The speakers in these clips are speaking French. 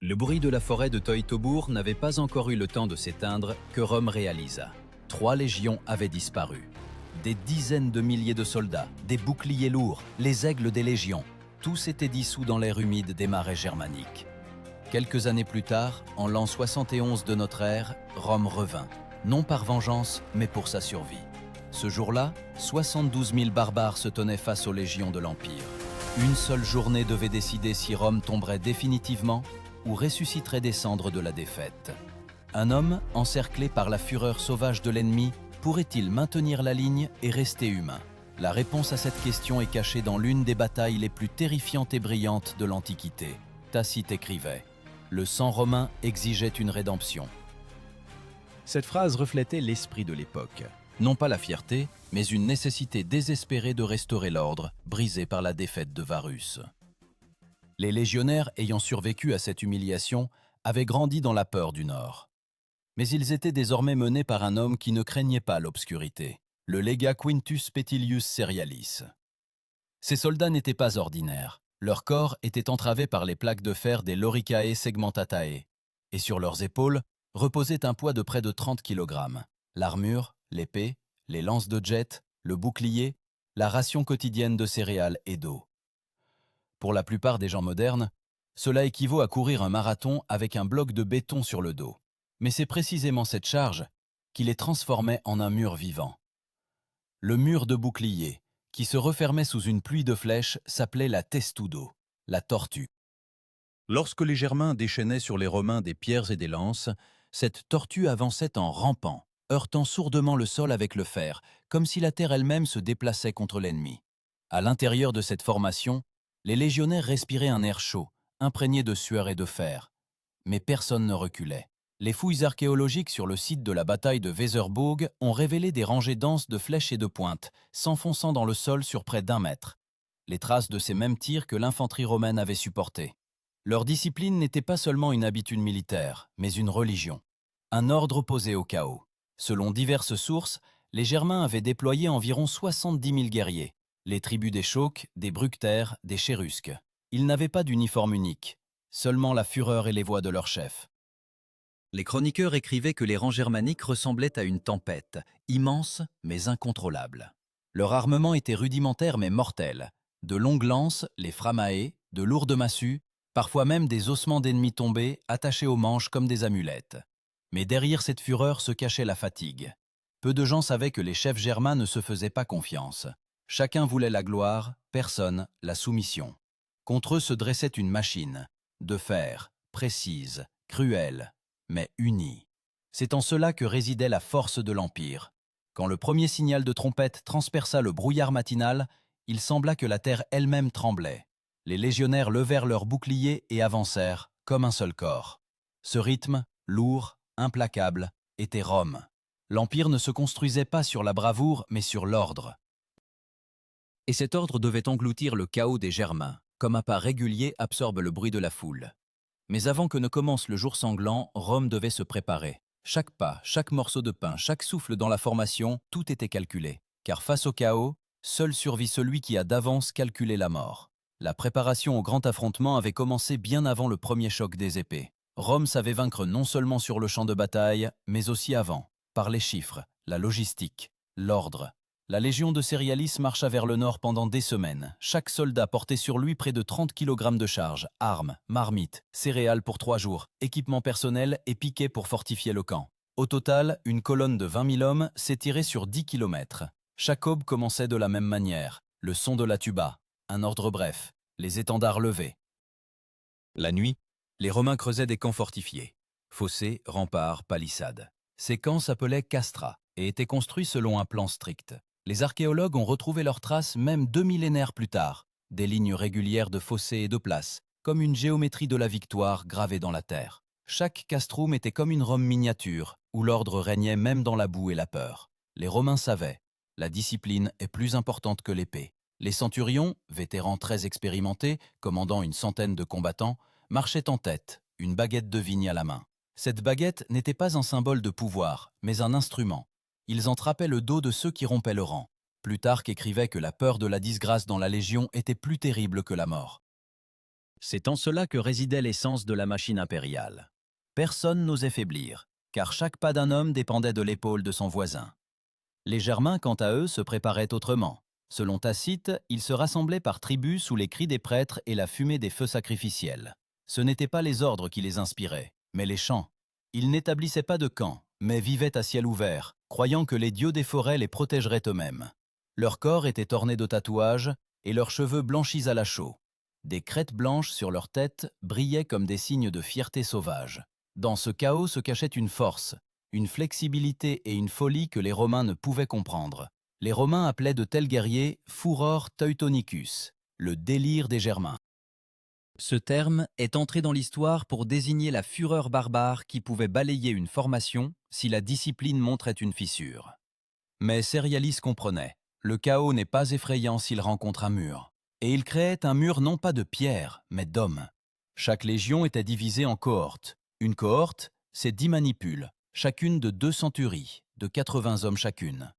Le bruit de la forêt de Teutobourg n'avait pas encore eu le temps de s'éteindre que Rome réalisa. 3 légions avaient disparu. Des dizaines de milliers de soldats, des boucliers lourds, les aigles des légions, tous étaient dissous dans l'air humide des marais germaniques. Quelques années plus tard, en l'an 71 de notre ère, Rome revint, non par vengeance, mais pour sa survie. Ce jour-là, 72 000 barbares se tenaient face aux légions de l'Empire. Une seule journée devait décider si Rome tomberait définitivement ou ressusciterait des cendres de la défaite. Un homme, encerclé par la fureur sauvage de l'ennemi, pourrait-il maintenir la ligne et rester humain? La réponse à cette question est cachée dans l'une des batailles les plus terrifiantes et brillantes de l'Antiquité. Tacite écrivait « Le sang romain exigeait une rédemption ». Cette phrase reflétait l'esprit de l'époque. Non pas la fierté, mais une nécessité désespérée de restaurer l'ordre, brisé par la défaite de Varus. Les légionnaires ayant survécu à cette humiliation avaient grandi dans la peur du Nord. Mais ils étaient désormais menés par un homme qui ne craignait pas l'obscurité, le légat Quintus Petilius Cerialis. Ces soldats n'étaient pas ordinaires. Leur corps était entravé par les plaques de fer des Loricae segmentatae, et sur leurs épaules reposait un poids de près de 30 kg. L'armure, l'épée, les lances de jet, le bouclier, la ration quotidienne de céréales et d'eau. Pour la plupart des gens modernes, cela équivaut à courir un marathon avec un bloc de béton sur le dos. Mais c'est précisément cette charge qui les transformait en un mur vivant. Le mur de bouclier, qui se refermait sous une pluie de flèches, s'appelait la testudo, la tortue. Lorsque les Germains déchaînaient sur les Romains des pierres et des lances, cette tortue avançait en rampant, heurtant sourdement le sol avec le fer, comme si la terre elle-même se déplaçait contre l'ennemi. À l'intérieur de cette formation, les légionnaires respiraient un air chaud, imprégné de sueur et de fer. Mais personne ne reculait. Les fouilles archéologiques sur le site de la bataille de Weserbourg ont révélé des rangées denses de flèches et de pointes, s'enfonçant dans le sol sur près d'1 mètre. Les traces de ces mêmes tirs que l'infanterie romaine avait supportés. Leur discipline n'était pas seulement une habitude militaire, mais une religion. Un ordre opposé au chaos. Selon diverses sources, les Germains avaient déployé environ 70 000 guerriers. Les tribus des Chauques, des Bructères, des Chérusques. Ils n'avaient pas d'uniforme unique, seulement la fureur et les voix de leur chef. Les chroniqueurs écrivaient que les rangs germaniques ressemblaient à une tempête, immense mais incontrôlable. Leur armement était rudimentaire mais mortel. De longues lances, les framae, de lourdes massues, parfois même des ossements d'ennemis tombés, attachés aux manches comme des amulettes. Mais derrière cette fureur se cachait la fatigue. Peu de gens savaient que les chefs germains ne se faisaient pas confiance. Chacun voulait la gloire, personne la soumission. Contre eux se dressait une machine, de fer, précise, cruelle, mais unie. C'est en cela que résidait la force de l'Empire. Quand le premier signal de trompette transperça le brouillard matinal, il sembla que la terre elle-même tremblait. Les légionnaires levèrent leurs boucliers et avancèrent, comme un seul corps. Ce rythme, lourd, implacable, était Rome. L'Empire ne se construisait pas sur la bravoure, mais sur l'ordre. Et cet ordre devait engloutir le chaos des Germains, comme un pas régulier absorbe le bruit de la foule. Mais avant que ne commence le jour sanglant, Rome devait se préparer. Chaque pas, chaque morceau de pain, chaque souffle dans la formation, tout était calculé. Car face au chaos, seul survit celui qui a d'avance calculé la mort. La préparation au grand affrontement avait commencé bien avant le premier choc des épées. Rome savait vaincre non seulement sur le champ de bataille, mais aussi avant, par les chiffres, la logistique, l'ordre. La légion de Cerialis marcha vers le nord pendant des semaines. Chaque soldat portait sur lui près de 30 kg de charge, armes, marmites, céréales pour 3 jours, équipement personnel et piquets pour fortifier le camp. Au total, une colonne de 20 000 hommes s'étirait sur 10 km. Chaque aube commençait de la même manière, le son de la tuba, un ordre bref, les étendards levés. La nuit, les Romains creusaient des camps fortifiés, fossés, remparts, palissades. Ces camps s'appelaient castra et étaient construits selon un plan strict. Les archéologues ont retrouvé leurs traces même 2 millénaires plus tard, des lignes régulières de fossés et de places, comme une géométrie de la victoire gravée dans la terre. Chaque castrum était comme une Rome miniature, où l'ordre régnait même dans la boue et la peur. Les Romains savaient, la discipline est plus importante que l'épée. Les centurions, vétérans très expérimentés, commandant une centaine de combattants, marchaient en tête, une baguette de vigne à la main. Cette baguette n'était pas un symbole de pouvoir, mais un instrument. Ils entrapaient le dos de ceux qui rompaient le rang. Plutarque écrivait que la peur de la disgrâce dans la Légion était plus terrible que la mort. C'est en cela que résidait l'essence de la machine impériale. Personne n'osait faiblir, car chaque pas d'un homme dépendait de l'épaule de son voisin. Les Germains, quant à eux, se préparaient autrement. Selon Tacite, ils se rassemblaient par tribus sous les cris des prêtres et la fumée des feux sacrificiels. Ce n'étaient pas les ordres qui les inspiraient, mais les chants. Ils n'établissaient pas de camp, mais vivaient à ciel ouvert, croyant que les dieux des forêts les protégeraient eux-mêmes. Leur corps était orné de tatouages et leurs cheveux blanchis à la chaux. Des crêtes blanches sur leur tête brillaient comme des signes de fierté sauvage. Dans ce chaos se cachait une force, une flexibilité et une folie que les Romains ne pouvaient comprendre. Les Romains appelaient de tels guerriers furor teutonicus, le délire des Germains. Ce terme est entré dans l'histoire pour désigner la fureur barbare qui pouvait balayer une formation si la discipline montrait une fissure. Mais Cerialis comprenait, le chaos n'est pas effrayant s'il rencontre un mur. Et il créait un mur non pas de pierre, mais d'hommes. Chaque légion était divisée en cohortes. Une cohorte, c'est 10 manipules, chacune de 2 centuries, de 80 hommes chacune.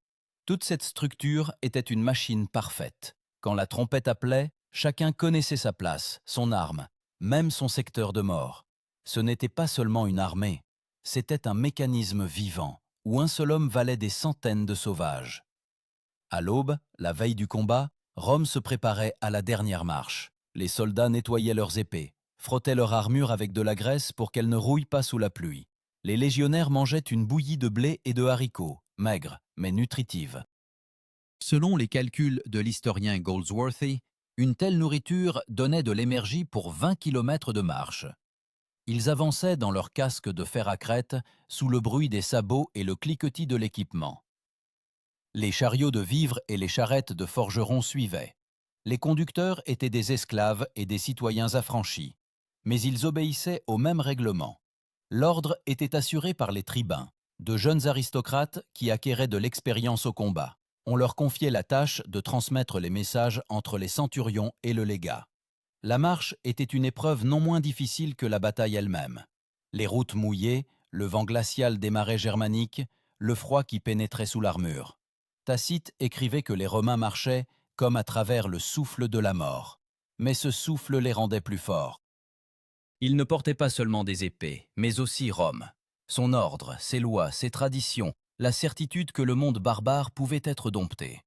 Toute cette structure était une machine parfaite. Quand la trompette appelait, chacun connaissait sa place, son arme, même son secteur de mort. Ce n'était pas seulement une armée, c'était un mécanisme vivant, où un seul homme valait des centaines de sauvages. À l'aube, la veille du combat, Rome se préparait à la dernière marche. Les soldats nettoyaient leurs épées, frottaient leur armure avec de la graisse pour qu'elle ne rouille pas sous la pluie. Les légionnaires mangeaient une bouillie de blé et de haricots, maigre mais nutritive. Selon les calculs de l'historien Goldsworthy, une telle nourriture donnait de l'énergie pour 20 kilomètres de marche. Ils avançaient dans leurs casques de fer à crête, sous le bruit des sabots et le cliquetis de l'équipement. Les chariots de vivres et les charrettes de forgerons suivaient. Les conducteurs étaient des esclaves et des citoyens affranchis, mais ils obéissaient au même règlement. L'ordre était assuré par les tribuns, de jeunes aristocrates qui acquéraient de l'expérience au combat. On leur confiait la tâche de transmettre les messages entre les centurions et le légat. La marche était une épreuve non moins difficile que la bataille elle-même. Les routes mouillées, le vent glacial des marais germaniques, le froid qui pénétrait sous l'armure. Tacite écrivait que les Romains marchaient comme à travers le souffle de la mort. Mais ce souffle les rendait plus forts. Ils ne portaient pas seulement des épées, mais aussi Rome. Son ordre, ses lois, ses traditions, la certitude que le monde barbare pouvait être dompté.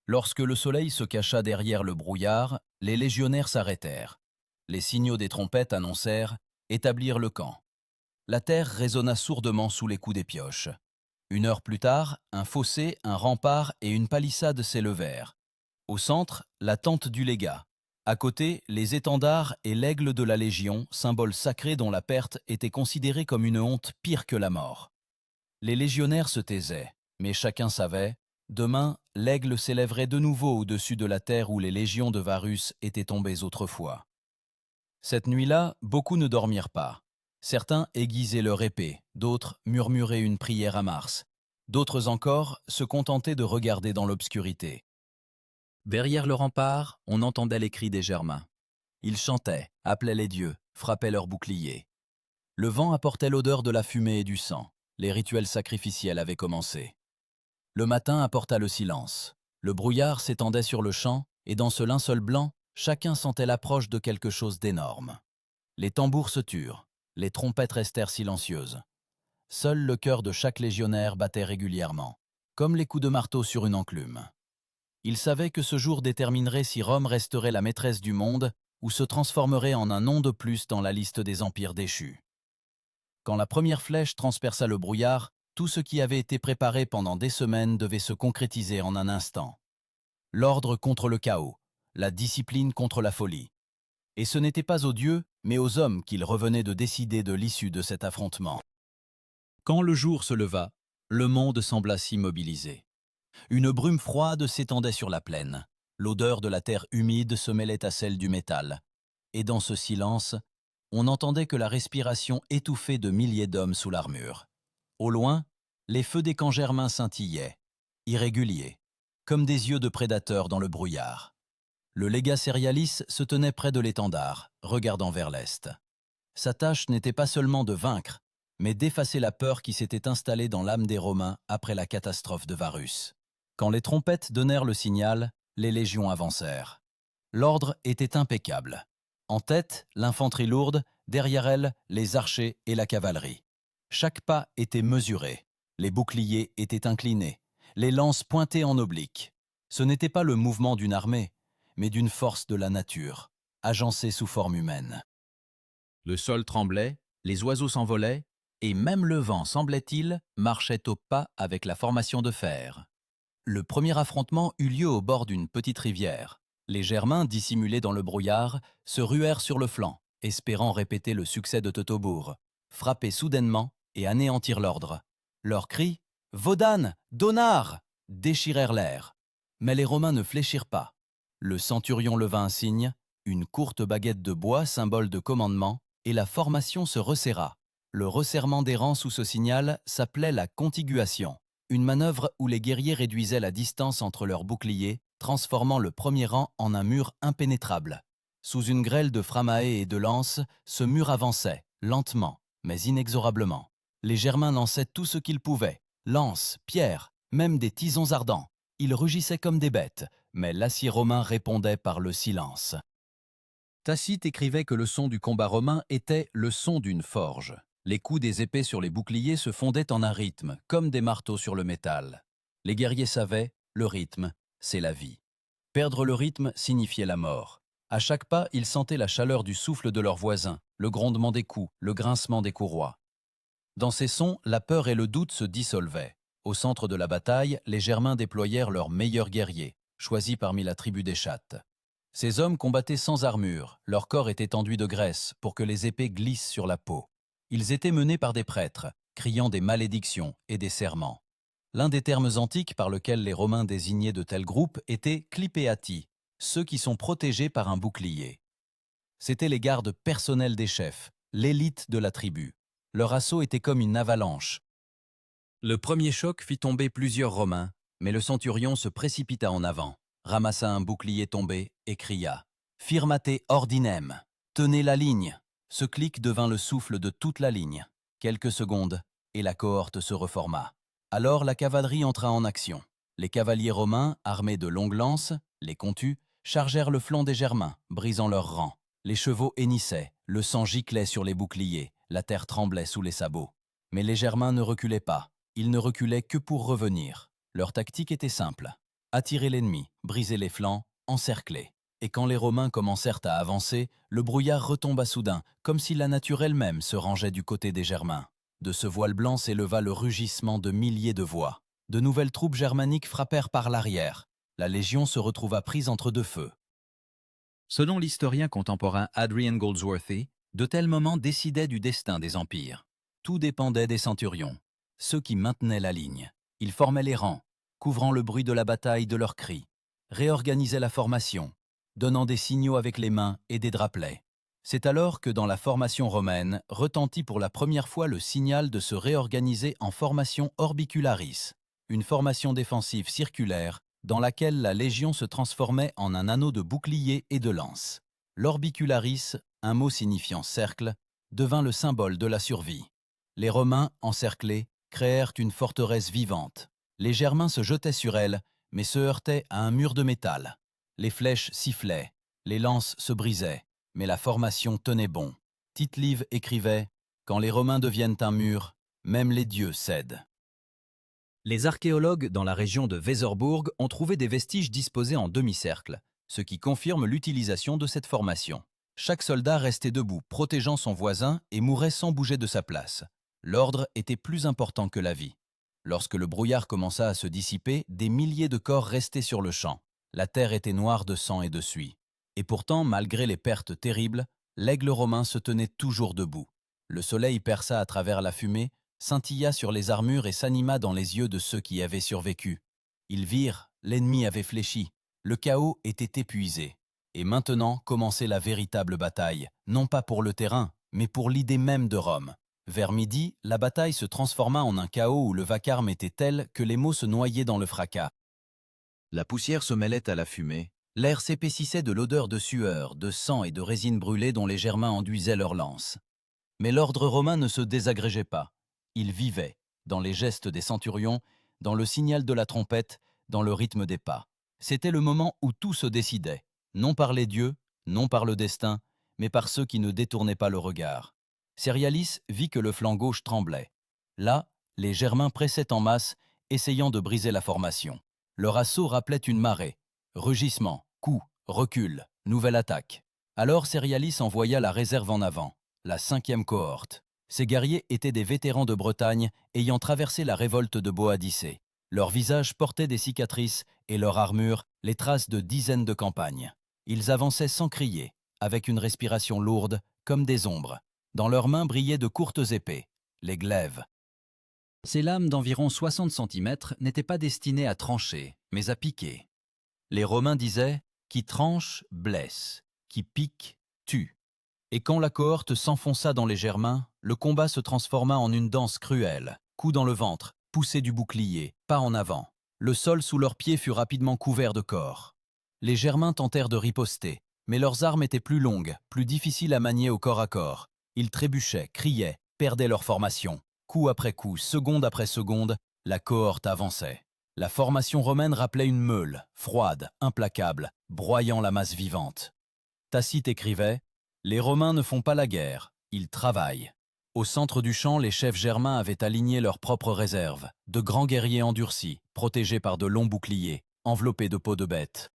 Lorsque le soleil se cacha derrière le brouillard, les légionnaires s'arrêtèrent. Les signaux des trompettes annoncèrent « établir le camp ». La terre résonna sourdement sous les coups des pioches. 1 heure plus tard, un fossé, un rempart et une palissade s'élevèrent. Au centre, la tente du légat. À côté, les étendards et l'aigle de la Légion, symbole sacré dont la perte était considérée comme une honte pire que la mort. Les légionnaires se taisaient, mais chacun savait, demain, l'aigle s'élèverait de nouveau au-dessus de la terre où les légions de Varus étaient tombées autrefois. Cette nuit-là, beaucoup ne dormirent pas. Certains aiguisaient leur épée, d'autres murmuraient une prière à Mars. D'autres encore se contentaient de regarder dans l'obscurité. Derrière le rempart, on entendait les cris des Germains. Ils chantaient, appelaient les dieux, frappaient leurs boucliers. Le vent apportait l'odeur de la fumée et du sang. Les rituels sacrificiels avaient commencé. Le matin apporta le silence. Le brouillard s'étendait sur le champ, et dans ce linceul blanc, chacun sentait l'approche de quelque chose d'énorme. Les tambours se turent. Les trompettes restèrent silencieuses. Seul le cœur de chaque légionnaire battait régulièrement, comme les coups de marteau sur une enclume. Il savait que ce jour déterminerait si Rome resterait la maîtresse du monde ou se transformerait en un nom de plus dans la liste des empires déchus. Quand la première flèche transperça le brouillard, tout ce qui avait été préparé pendant des semaines devait se concrétiser en un instant. L'ordre contre le chaos, la discipline contre la folie. Et ce n'était pas aux dieux, mais aux hommes qu'il revenait de décider de l'issue de cet affrontement. Quand le jour se leva, le monde sembla s'immobiliser. Une brume froide s'étendait sur la plaine. L'odeur de la terre humide se mêlait à celle du métal. Et dans ce silence, on n'entendait que la respiration étouffée de milliers d'hommes sous l'armure. Au loin, les feux des camps germains scintillaient, irréguliers, comme des yeux de prédateurs dans le brouillard. Le légat Cerialis se tenait près de l'étendard, regardant vers l'est. Sa tâche n'était pas seulement de vaincre, mais d'effacer la peur qui s'était installée dans l'âme des Romains après la catastrophe de Varus. Quand les trompettes donnèrent le signal, les légions avancèrent. L'ordre était impeccable. En tête, l'infanterie lourde, derrière elle, les archers et la cavalerie. Chaque pas était mesuré, les boucliers étaient inclinés, les lances pointées en oblique. Ce n'était pas le mouvement d'une armée, mais d'une force de la nature, agencée sous forme humaine. Le sol tremblait, les oiseaux s'envolaient, et même le vent, semblait-il, marchait au pas avec la formation de fer. Le premier affrontement eut lieu au bord d'une petite rivière. Les Germains, dissimulés dans le brouillard, se ruèrent sur le flanc, espérant répéter le succès de Teutobourg, frapper soudainement et anéantir l'ordre. Leurs cris « Vaudan, Donard !» déchirèrent l'air. Mais les Romains ne fléchirent pas. Le centurion leva un signe, une courte baguette de bois, symbole de commandement, et la formation se resserra. Le resserrement des rangs sous ce signal s'appelait la contiguation, une manœuvre où les guerriers réduisaient la distance entre leurs boucliers, transformant le premier rang en un mur impénétrable. Sous une grêle de framae et de lances, ce mur avançait, lentement, mais inexorablement. Les Germains lançaient tout ce qu'ils pouvaient, lances, pierres, même des tisons ardents. Ils rugissaient comme des bêtes, mais l'acier romain répondait par le silence. Tacite écrivait que le son du combat romain était le son d'une forge. Les coups des épées sur les boucliers se fondaient en un rythme, comme des marteaux sur le métal. Les guerriers savaient, le rythme, c'est la vie. Perdre le rythme signifiait la mort. À chaque pas, ils sentaient la chaleur du souffle de leurs voisins, le grondement des coups, le grincement des courroies. Dans ces sons, la peur et le doute se dissolvaient. Au centre de la bataille, les Germains déployèrent leurs meilleurs guerriers, choisis parmi la tribu des Chattes. Ces hommes combattaient sans armure, leur corps était enduit de graisse pour que les épées glissent sur la peau. Ils étaient menés par des prêtres, criant des malédictions et des serments. L'un des termes antiques par lequel les Romains désignaient de tels groupes était clipeati, ceux qui sont protégés par un bouclier. C'étaient les gardes personnels des chefs, l'élite de la tribu. Leur assaut était comme une avalanche. Le premier choc fit tomber plusieurs Romains, mais le centurion se précipita en avant, ramassa un bouclier tombé et cria « Firmate ordinem !» Tenez la ligne. Ce clic devint le souffle de toute la ligne. Quelques secondes, et la cohorte se reforma. Alors la cavalerie entra en action. Les cavaliers romains, armés de longues lances, les contus, chargèrent le flanc des Germains, brisant leurs rangs. Les chevaux hennissaient, le sang giclait sur les boucliers, la terre tremblait sous les sabots. Mais les Germains ne reculaient pas. Ils ne reculaient que pour revenir. Leur tactique était simple. Attirer l'ennemi, briser les flancs, encercler. Et quand les Romains commencèrent à avancer, le brouillard retomba soudain, comme si la nature elle-même se rangeait du côté des Germains. De ce voile blanc s'éleva le rugissement de milliers de voix. De nouvelles troupes germaniques frappèrent par l'arrière. La légion se retrouva prise entre deux feux. Selon l'historien contemporain Adrian Goldsworthy, de tels moments décidaient du destin des empires. Tout dépendait des centurions, ceux qui maintenaient la ligne. Ils formaient les rangs, couvrant le bruit de la bataille de leurs cris, réorganisaient la formation, donnant des signaux avec les mains et des drapelets. C'est alors que dans la formation romaine retentit pour la première fois le signal de se réorganiser en formation orbicularis, une formation défensive circulaire dans laquelle la légion se transformait en un anneau de boucliers et de lances. L'orbicularis, un mot signifiant cercle, devint le symbole de la survie. Les Romains, encerclés, créèrent une forteresse vivante. Les Germains se jetaient sur elle, mais se heurtaient à un mur de métal. Les flèches sifflaient, les lances se brisaient, mais la formation tenait bon. Tite-Live écrivait « Quand les Romains deviennent un mur, même les dieux cèdent ». Les archéologues dans la région de Weserburg ont trouvé des vestiges disposés en demi-cercle, ce qui confirme l'utilisation de cette formation. Chaque soldat restait debout, protégeant son voisin et mourait sans bouger de sa place. L'ordre était plus important que la vie. Lorsque le brouillard commença à se dissiper, des milliers de corps restaient sur le champ. La terre était noire de sang et de suie. Et pourtant, malgré les pertes terribles, l'aigle romain se tenait toujours debout. Le soleil perça à travers la fumée, scintilla sur les armures et s'anima dans les yeux de ceux qui avaient survécu. Ils virent, l'ennemi avait fléchi, le chaos était épuisé. Et maintenant commençait la véritable bataille, non pas pour le terrain, mais pour l'idée même de Rome. Vers midi, la bataille se transforma en un chaos où le vacarme était tel que les mots se noyaient dans le fracas. La poussière se mêlait à la fumée, l'air s'épaississait de l'odeur de sueur, de sang et de résine brûlée dont les Germains enduisaient leurs lances. Mais l'ordre romain ne se désagrégeait pas. Il vivait, dans les gestes des centurions, dans le signal de la trompette, dans le rythme des pas. C'était le moment où tout se décidait, non par les dieux, non par le destin, mais par ceux qui ne détournaient pas le regard. Cerialis vit que le flanc gauche tremblait. Là, les Germains pressaient en masse, essayant de briser la formation. Leur assaut rappelait une marée. Rugissement, coups, recul, nouvelle attaque. Alors Cerialis envoya la réserve en avant, la 5e cohorte. Ces guerriers étaient des vétérans de Bretagne ayant traversé la révolte de Boadicée. Leurs visages portaient des cicatrices et leur armure les traces de dizaines de campagnes. Ils avançaient sans crier, avec une respiration lourde, comme des ombres. Dans leurs mains brillaient de courtes épées, les glaives. Ces lames d'environ 60 cm n'étaient pas destinées à trancher, mais à piquer. Les Romains disaient « qui tranche, blesse, qui pique, tue ». Et quand la cohorte s'enfonça dans les Germains, le combat se transforma en une danse cruelle. Coup dans le ventre, poussée du bouclier, pas en avant. Le sol sous leurs pieds fut rapidement couvert de corps. Les Germains tentèrent de riposter, mais leurs armes étaient plus longues, plus difficiles à manier au corps à corps. Ils trébuchaient, criaient, perdaient leur formation. Coup après coup, seconde après seconde, la cohorte avançait. La formation romaine rappelait une meule, froide, implacable, broyant la masse vivante. Tacite écrivait « Les Romains ne font pas la guerre, ils travaillent ». Au centre du champ, les chefs germains avaient aligné leurs propres réserves, de grands guerriers endurcis, protégés par de longs boucliers, enveloppés de peau de bête.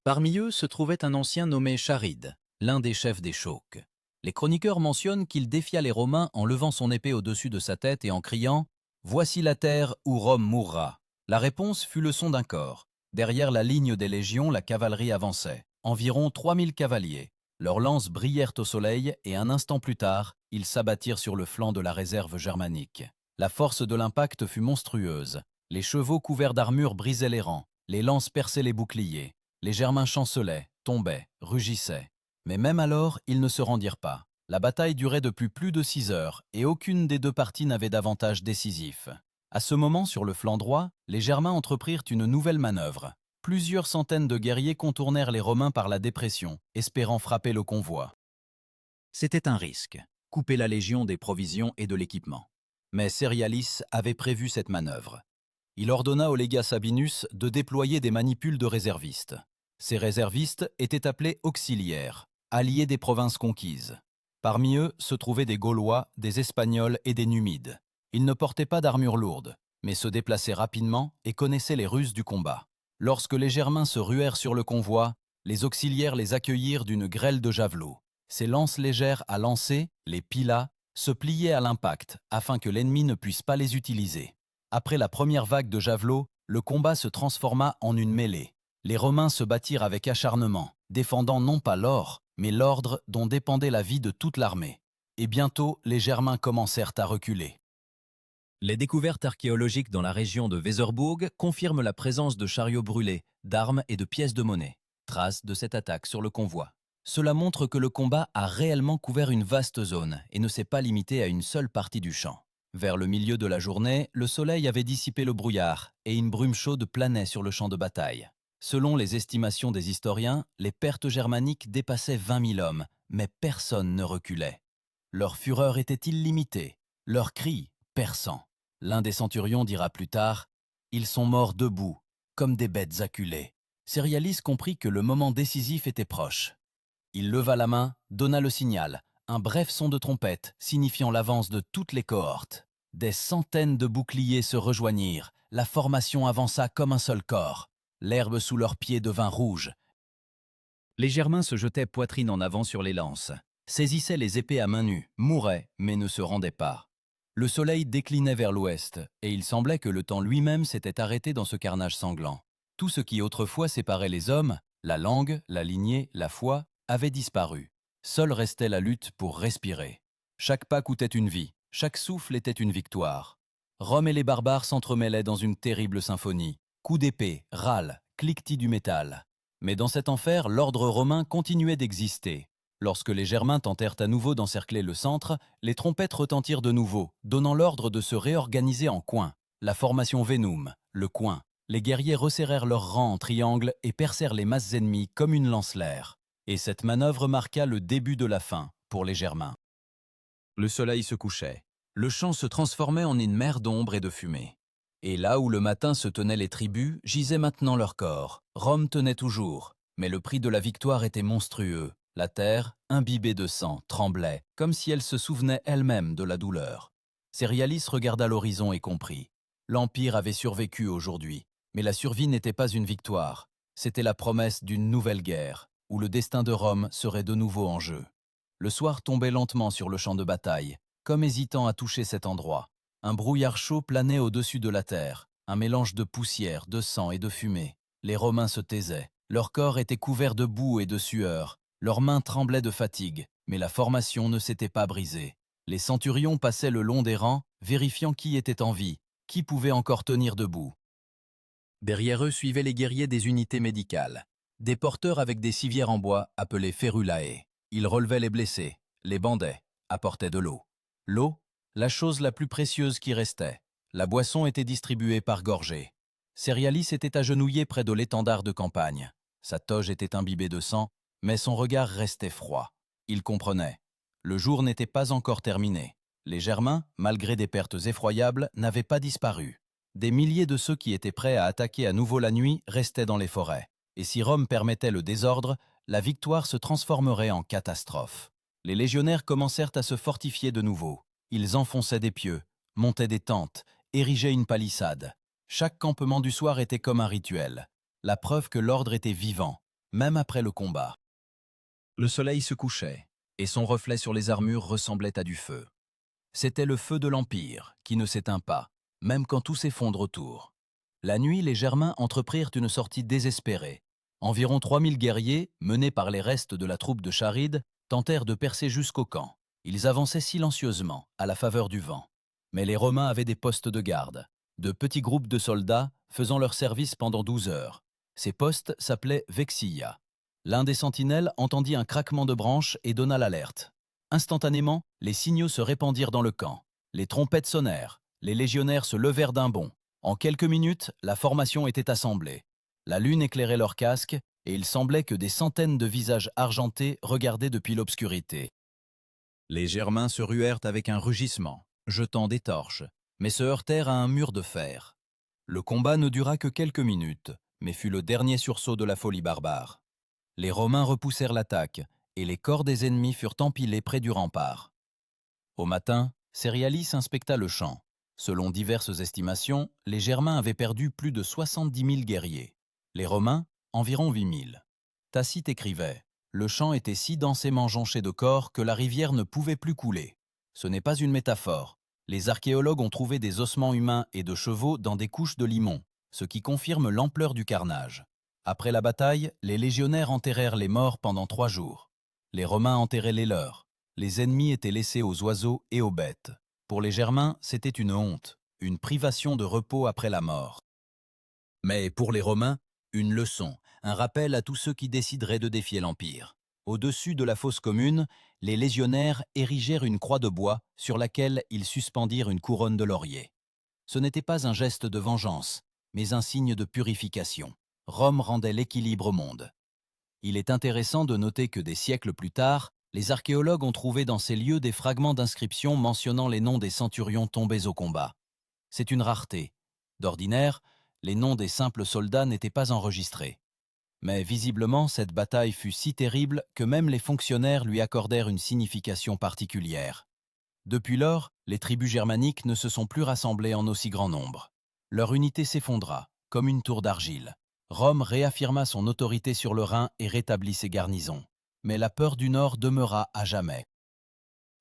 Parmi eux se trouvait un ancien nommé Charide, l'un des chefs des Chauques. Les chroniqueurs mentionnent qu'il défia les Romains en levant son épée au-dessus de sa tête et en criant « Voici la terre où Rome mourra ». La réponse fut le son d'un corps. Derrière la ligne des légions, la cavalerie avançait. Environ 3000 cavaliers. Leurs lances brillèrent au soleil et un instant plus tard, ils s'abattirent sur le flanc de la réserve germanique. La force de l'impact fut monstrueuse. Les chevaux couverts d'armure brisaient les rangs. Les lances perçaient les boucliers. Les Germains chancelaient, tombaient, rugissaient. Mais même alors, ils ne se rendirent pas. La bataille durait depuis plus de 6 heures et aucune des deux parties n'avait d'avantage décisif. À ce moment, sur le flanc droit, les Germains entreprirent une nouvelle manœuvre. Plusieurs centaines de guerriers contournèrent les Romains par la dépression, espérant frapper le convoi. C'était un risque, couper la légion des provisions et de l'équipement. Mais Cerialis avait prévu cette manœuvre. Il ordonna au légat Sabinus de déployer des manipules de réservistes. Ces réservistes étaient appelés auxiliaires, alliés des provinces conquises. Parmi eux se trouvaient des Gaulois, des Espagnols et des Numides. Ils ne portaient pas d'armure lourde, mais se déplaçaient rapidement et connaissaient les ruses du combat. Lorsque les Germains se ruèrent sur le convoi, les auxiliaires les accueillirent d'une grêle de javelots. Ces lances légères à lancer, les pilas, se pliaient à l'impact afin que l'ennemi ne puisse pas les utiliser. Après la première vague de javelots, le combat se transforma en une mêlée. Les Romains se battirent avec acharnement, défendant non pas l'or, mais l'ordre dont dépendait la vie de toute l'armée. Et bientôt, les Germains commencèrent à reculer. Les découvertes archéologiques dans la région de Weserburg confirment la présence de chariots brûlés, d'armes et de pièces de monnaie, traces de cette attaque sur le convoi. Cela montre que le combat a réellement couvert une vaste zone et ne s'est pas limité à une seule partie du champ. Vers le milieu de la journée, le soleil avait dissipé le brouillard et une brume chaude planait sur le champ de bataille. Selon les estimations des historiens, les pertes germaniques dépassaient 20 000 hommes, mais personne ne reculait. Leur fureur était illimitée, leurs cris perçants. L'un des centurions dira plus tard « Ils sont morts debout, comme des bêtes acculées ». Cerialis comprit que le moment décisif était proche. Il leva la main, donna le signal, un bref son de trompette signifiant l'avance de toutes les cohortes. Des centaines de boucliers se rejoignirent, la formation avança comme un seul corps. L'herbe sous leurs pieds devint rouge. Les Germains se jetaient poitrine en avant sur les lances, saisissaient les épées à main nue, mouraient, mais ne se rendaient pas. Le soleil déclinait vers l'ouest, et il semblait que le temps lui-même s'était arrêté dans ce carnage sanglant. Tout ce qui autrefois séparait les hommes, la langue, la lignée, la foi, avait disparu. Seule restait la lutte pour respirer. Chaque pas coûtait une vie, chaque souffle était une victoire. Rome et les barbares s'entremêlaient dans une terrible symphonie. Coups d'épée, râles, cliquetis du métal. Mais dans cet enfer, l'ordre romain continuait d'exister. Lorsque les Germains tentèrent à nouveau d'encercler le centre, les trompettes retentirent de nouveau, donnant l'ordre de se réorganiser en coins. La formation Venum, le coin. Les guerriers resserrèrent leurs rangs en triangle et percèrent les masses ennemies comme une lance-laire. Et cette manœuvre marqua le début de la fin pour les Germains. Le soleil se couchait. Le champ se transformait en une mer d'ombre et de fumée. Et là où le matin se tenaient les tribus, gisaient maintenant leurs corps. Rome tenait toujours, mais le prix de la victoire était monstrueux. La terre, imbibée de sang, tremblait, comme si elle se souvenait elle-même de la douleur. Cérialis regarda l'horizon et comprit. L'Empire avait survécu aujourd'hui, mais la survie n'était pas une victoire. C'était la promesse d'une nouvelle guerre, où le destin de Rome serait de nouveau en jeu. Le soir tombait lentement sur le champ de bataille, comme hésitant à toucher cet endroit. Un brouillard chaud planait au-dessus de la terre, un mélange de poussière, de sang et de fumée. Les Romains se taisaient. Leur corps était couvert de boue et de sueur. Leurs mains tremblaient de fatigue, mais la formation ne s'était pas brisée. Les centurions passaient le long des rangs, vérifiant qui était en vie, qui pouvait encore tenir debout. Derrière eux suivaient les guerriers des unités médicales, des porteurs avec des civières en bois appelés ferulae. Ils relevaient les blessés, les bandaient, apportaient de l'eau. L'eau, la chose la plus précieuse qui restait. La boisson était distribuée par gorgées. Cérialis était agenouillé près de l'étendard de campagne. Sa toge était imbibée de sang, mais son regard restait froid. Il comprenait. Le jour n'était pas encore terminé. Les Germains, malgré des pertes effroyables, n'avaient pas disparu. Des milliers de ceux qui étaient prêts à attaquer à nouveau la nuit restaient dans les forêts. Et si Rome permettait le désordre, la victoire se transformerait en catastrophe. Les légionnaires commencèrent à se fortifier de nouveau. Ils enfonçaient des pieux, montaient des tentes, érigeaient une palissade. Chaque campement du soir était comme un rituel, la preuve que l'ordre était vivant, même après le combat. Le soleil se couchait, et son reflet sur les armures ressemblait à du feu. C'était le feu de l'Empire, qui ne s'éteint pas, même quand tout s'effondre autour. La nuit, les Germains entreprirent une sortie désespérée. Environ 3000 guerriers, menés par les restes de la troupe de Charide, tentèrent de percer jusqu'au camp. Ils avançaient silencieusement, à la faveur du vent. Mais les Romains avaient des postes de garde, de petits groupes de soldats faisant leur service pendant 12 heures. Ces postes s'appelaient Vexilla. L'un des sentinelles entendit un craquement de branches et donna l'alerte. Instantanément, les signaux se répandirent dans le camp. Les trompettes sonnèrent, les légionnaires se levèrent d'un bond. En quelques minutes, la formation était assemblée. La lune éclairait leurs casques, et il semblait que des centaines de visages argentés regardaient depuis l'obscurité. Les Germains se ruèrent avec un rugissement, jetant des torches, mais se heurtèrent à un mur de fer. Le combat ne dura que quelques minutes, mais fut le dernier sursaut de la folie barbare. Les Romains repoussèrent l'attaque, et les corps des ennemis furent empilés près du rempart. Au matin, Cérialis inspecta le champ. Selon diverses estimations, les Germains avaient perdu plus de 70 000 guerriers. Les Romains, environ 8 000. Tacite écrivait « Le champ était si densément jonché de corps que la rivière ne pouvait plus couler. » Ce n'est pas une métaphore. Les archéologues ont trouvé des ossements humains et de chevaux dans des couches de limon, ce qui confirme l'ampleur du carnage. Après la bataille, les légionnaires enterrèrent les morts pendant 3 jours. Les Romains enterraient les leurs. Les ennemis étaient laissés aux oiseaux et aux bêtes. Pour les Germains, c'était une honte, une privation de repos après la mort. Mais pour les Romains, une leçon, un rappel à tous ceux qui décideraient de défier l'Empire. Au-dessus de la fosse commune, les légionnaires érigèrent une croix de bois sur laquelle ils suspendirent une couronne de laurier. Ce n'était pas un geste de vengeance, mais un signe de purification. Rome rendait l'équilibre au monde. Il est intéressant de noter que des siècles plus tard, les archéologues ont trouvé dans ces lieux des fragments d'inscriptions mentionnant les noms des centurions tombés au combat. C'est une rareté. D'ordinaire, les noms des simples soldats n'étaient pas enregistrés. Mais visiblement, cette bataille fut si terrible que même les fonctionnaires lui accordèrent une signification particulière. Depuis lors, les tribus germaniques ne se sont plus rassemblées en aussi grand nombre. Leur unité s'effondra, comme une tour d'argile. Rome réaffirma son autorité sur le Rhin et rétablit ses garnisons. Mais la peur du Nord demeura à jamais.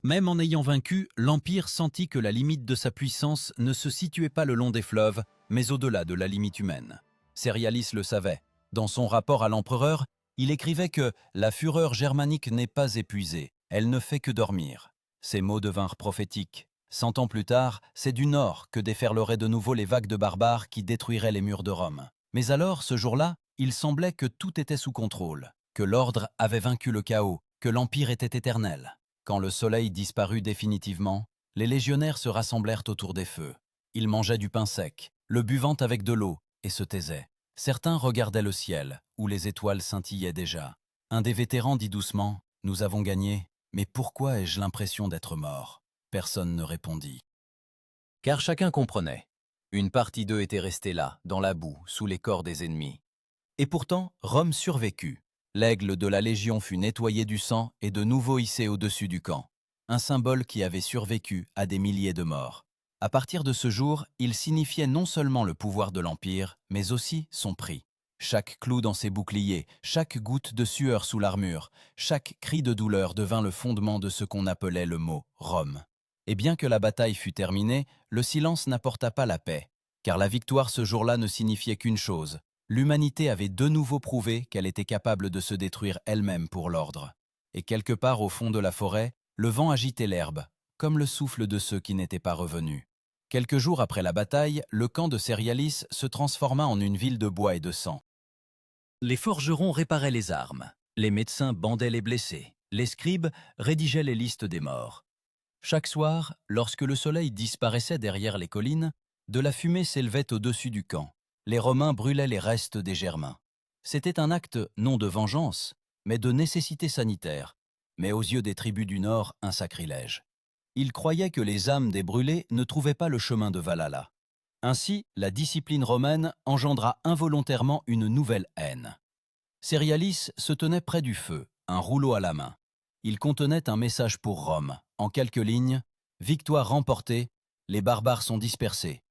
Même en ayant vaincu, l'Empire sentit que la limite de sa puissance ne se situait pas le long des fleuves, mais au-delà de la limite humaine. Cérialis le savait. Dans son rapport à l'empereur, il écrivait que « la fureur germanique n'est pas épuisée, elle ne fait que dormir ». Ces mots devinrent prophétiques. 100 ans plus tard, c'est du Nord que déferleraient de nouveau les vagues de barbares qui détruiraient les murs de Rome. Mais alors, ce jour-là, il semblait que tout était sous contrôle, que l'ordre avait vaincu le chaos, que l'Empire était éternel. Quand le soleil disparut définitivement, les légionnaires se rassemblèrent autour des feux. Ils mangeaient du pain sec, le buvant avec de l'eau, et se taisaient. Certains regardaient le ciel, où les étoiles scintillaient déjà. Un des vétérans dit doucement « Nous avons gagné, mais pourquoi ai-je l'impression d'être mort ?» Personne ne répondit. Car chacun comprenait. Une partie d'eux était restée là, dans la boue, sous les corps des ennemis. Et pourtant, Rome survécut. L'aigle de la Légion fut nettoyé du sang et de nouveau hissé au-dessus du camp, un symbole qui avait survécu à des milliers de morts. À partir de ce jour, il signifiait non seulement le pouvoir de l'Empire, mais aussi son prix. Chaque clou dans ses boucliers, chaque goutte de sueur sous l'armure, chaque cri de douleur devint le fondement de ce qu'on appelait le mot Rome. Et bien que la bataille fût terminée, le silence n'apporta pas la paix, car la victoire ce jour-là ne signifiait qu'une chose: l'humanité avait de nouveau prouvé qu'elle était capable de se détruire elle-même pour l'ordre. Et quelque part au fond de la forêt, le vent agitait l'herbe, comme le souffle de ceux qui n'étaient pas revenus. Quelques jours après la bataille, le camp de Cerialis se transforma en une ville de bois et de sang. Les forgerons réparaient les armes, les médecins bandaient les blessés, les scribes rédigeaient les listes des morts. Chaque soir, lorsque le soleil disparaissait derrière les collines, de la fumée s'élevait au-dessus du camp. Les Romains brûlaient les restes des Germains. C'était un acte non de vengeance, mais de nécessité sanitaire, mais aux yeux des tribus du Nord, un sacrilège. Ils croyaient que les âmes des brûlés ne trouvaient pas le chemin de Valhalla. Ainsi, la discipline romaine engendra involontairement une nouvelle haine. Cerialis se tenait près du feu, un rouleau à la main. Il contenait un message pour Rome. En quelques lignes: victoire remportée, les barbares sont dispersés.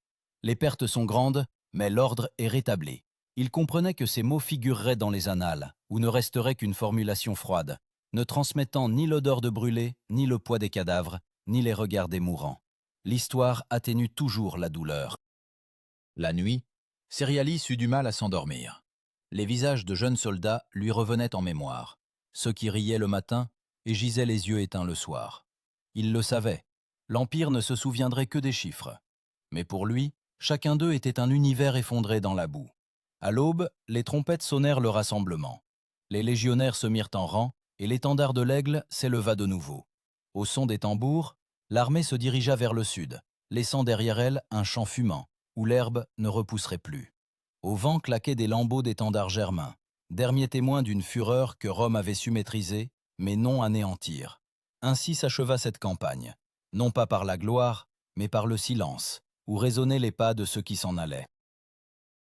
Les pertes sont grandes, mais l'ordre est rétabli. Il comprenait que ces mots figureraient dans les annales, où ne resterait qu'une formulation froide, ne transmettant ni l'odeur de brûlé, ni le poids des cadavres, ni les regards des mourants. L'histoire atténue toujours la douleur. La nuit, Cerialis eut du mal à s'endormir. Les visages de jeunes soldats lui revenaient en mémoire, ceux qui riaient le matin et gisaient les yeux éteints le soir. Il le savait, l'Empire ne se souviendrait que des chiffres. Mais pour lui, chacun d'eux était un univers effondré dans la boue. À l'aube, les trompettes sonnèrent le rassemblement. Les légionnaires se mirent en rang et l'étendard de l'aigle s'éleva de nouveau. Au son des tambours, l'armée se dirigea vers le sud, laissant derrière elle un champ fumant, où l'herbe ne repousserait plus. Au vent claquaient des lambeaux d'étendards germains, derniers témoins d'une fureur que Rome avait su maîtriser, mais non anéantir. Ainsi s'acheva cette campagne, non pas par la gloire, mais par le silence, où résonnaient les pas de ceux qui s'en allaient.